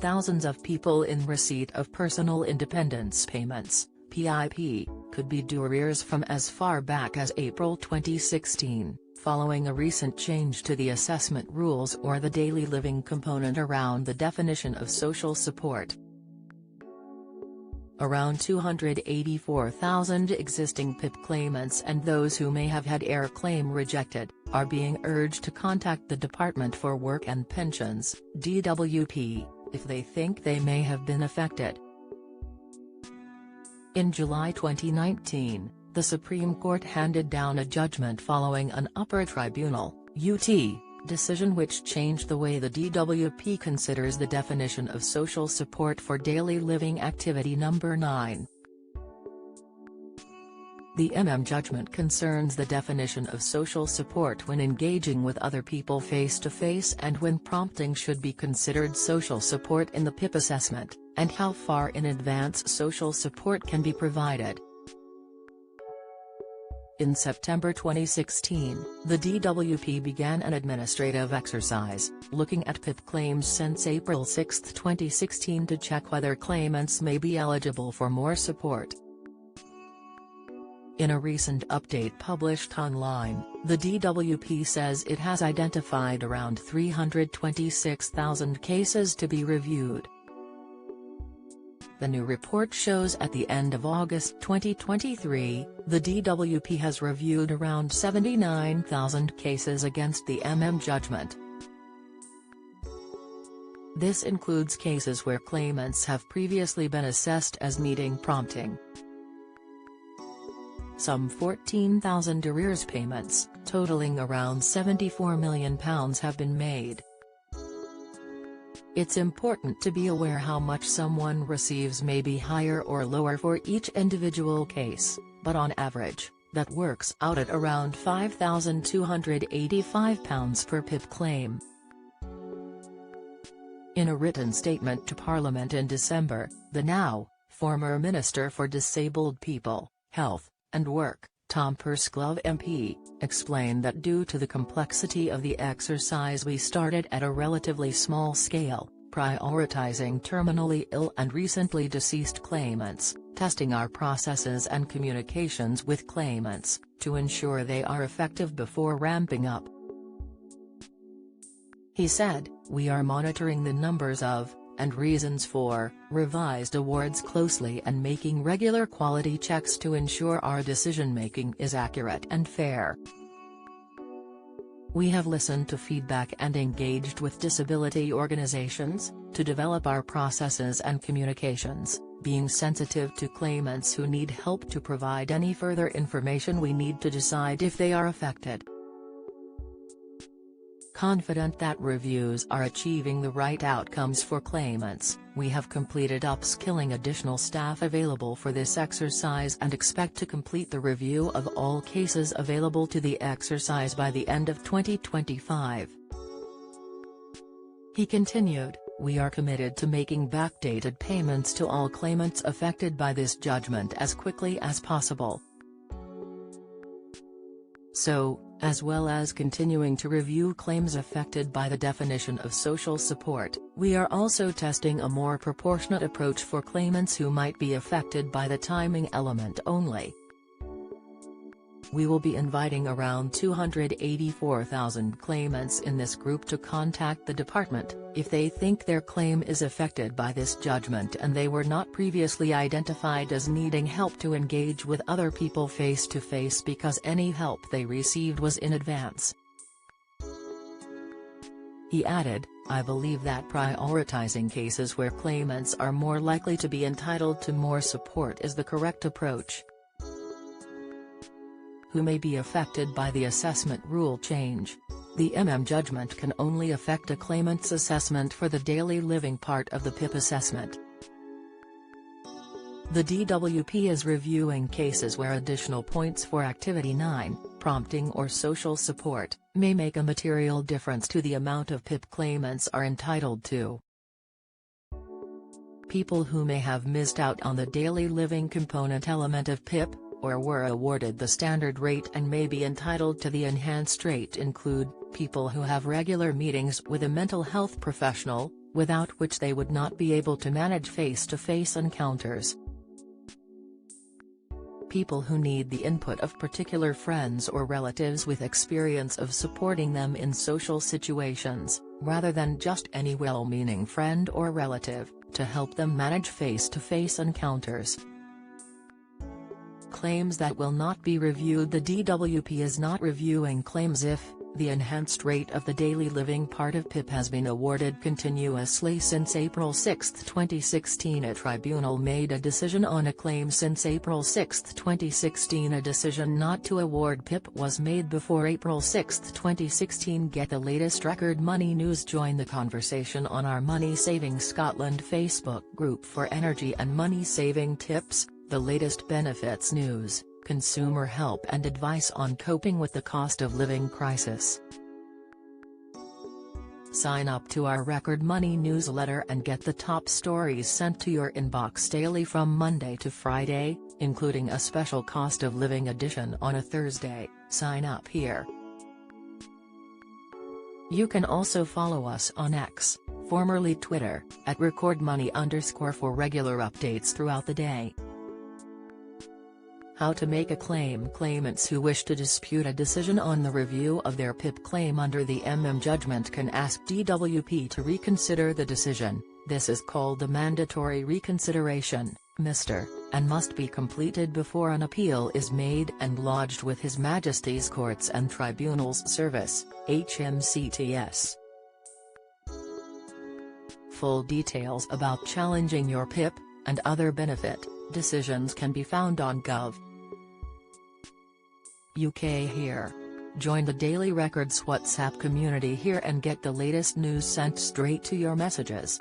thousands of people in receipt of Personal Independence Payments, PIP, could be due arrears from as far back as April 2016, following a recent change to the assessment rules or the daily living component around the definition of social support. Around 284,000 existing PIP claimants and those who may have had their claim rejected, are being urged to contact the Department for Work and Pensions, DWP, if they think they may have been affected. In July 2019, the Supreme Court handed down a judgment following an upper tribunal (UT) decision which changed the way the DWP considers the definition of social support for daily living activity number 9. The judgment concerns the definition of social support when engaging with other people face-to-face and when prompting should be considered social support in the PIP assessment, and how far in advance social support can be provided. In September 2016, the DWP began an administrative exercise, looking at PIP claims since April 6, 2016 to check whether claimants may be eligible for more support. In a recent update published online, the DWP says it has identified around 326,000 cases to be reviewed. The new report shows at the end of August 2023, the DWP has reviewed around 79,000 cases against the judgment. This includes cases where claimants have previously been assessed as needing prompting. Some 14,000 arrears payments, totaling around £74 million have been made. It's important to be aware how much someone receives may be higher or lower for each individual case, but on average, that works out at around £5,285 per PIP claim. In a written statement to Parliament in December, the now former Minister for Disabled People, Health and Work, Tom Pursglove MP, explained that due to the complexity of the exercise we started at a relatively small scale, prioritizing terminally ill and recently deceased claimants, testing our processes and communications with claimants, to ensure they are effective before ramping up. He said, "We are monitoring the numbers of, and reasons for, revised awards closely and making regular quality checks to ensure our decision-making is accurate and fair. We have listened to feedback and engaged with disability organizations, to develop our processes and communications, being sensitive to claimants who need help to provide any further information we need to decide if they are affected. Confident that reviews are achieving the right outcomes for claimants, we have completed upskilling additional staff available for this exercise and expect to complete the review of all cases available to the exercise by the end of 2025. He continued, "We are committed to making backdated payments to all claimants affected by this judgment as quickly as possible. So, as well as continuing to review claims affected by the definition of social support, we are also testing a more proportionate approach for claimants who might be affected by the timing element only. We will be inviting around 284,000 claimants in this group to contact the department, if they think their claim is affected by this judgment and they were not previously identified as needing help to engage with other people face-to-face because any help they received was in advance." He added, "I believe that prioritizing cases where claimants are more likely to be entitled to more support is the correct approach. Who may be affected by the assessment rule change. The judgment can only affect a claimant's assessment for the daily living part of the PIP assessment. The DWP is reviewing cases where additional points for Activity 9, prompting or social support, may make a material difference to the amount of PIP claimants are entitled to. People who may have missed out on the daily living component element of PIP, or were awarded the standard rate and may be entitled to the enhanced rate include, people who have regular meetings with a mental health professional, without which they would not be able to manage face-to-face encounters. People who need the input of particular friends or relatives with experience of supporting them in social situations, rather than just any well-meaning friend or relative, to help them manage face-to-face encounters. Claims that will not be reviewed. The DWP is not reviewing claims if the enhanced rate of the daily living part of PIP has been awarded continuously since April 6, 2016. A tribunal made a decision on a claim since April 6, 2016. A decision not to award PIP was made before April 6, 2016. Get the latest record money news. Join the conversation on our Money Saving Scotland Facebook group for energy and money saving tips, the latest benefits news, consumer help and advice on coping with the cost of living crisis. Sign up to our Record Money newsletter and get the top stories sent to your inbox daily from Monday to Friday, including a special cost of living edition on a Thursday. Sign up here. You can also follow us on X, formerly Twitter, at @recordmoney_ for regular updates throughout the day. How to make a claim. Claimants who wish to dispute a decision on the review of their PIP claim under the judgment can ask DWP to reconsider the decision. This is called the mandatory reconsideration, Mr., and must be completed before an appeal is made and lodged with His Majesty's Courts and Tribunals Service, HMCTS. Full details about challenging your PIP, and other benefit decisions can be found on Gov. UK here. Join the Daily Records WhatsApp community here and get the latest news sent straight to your messages.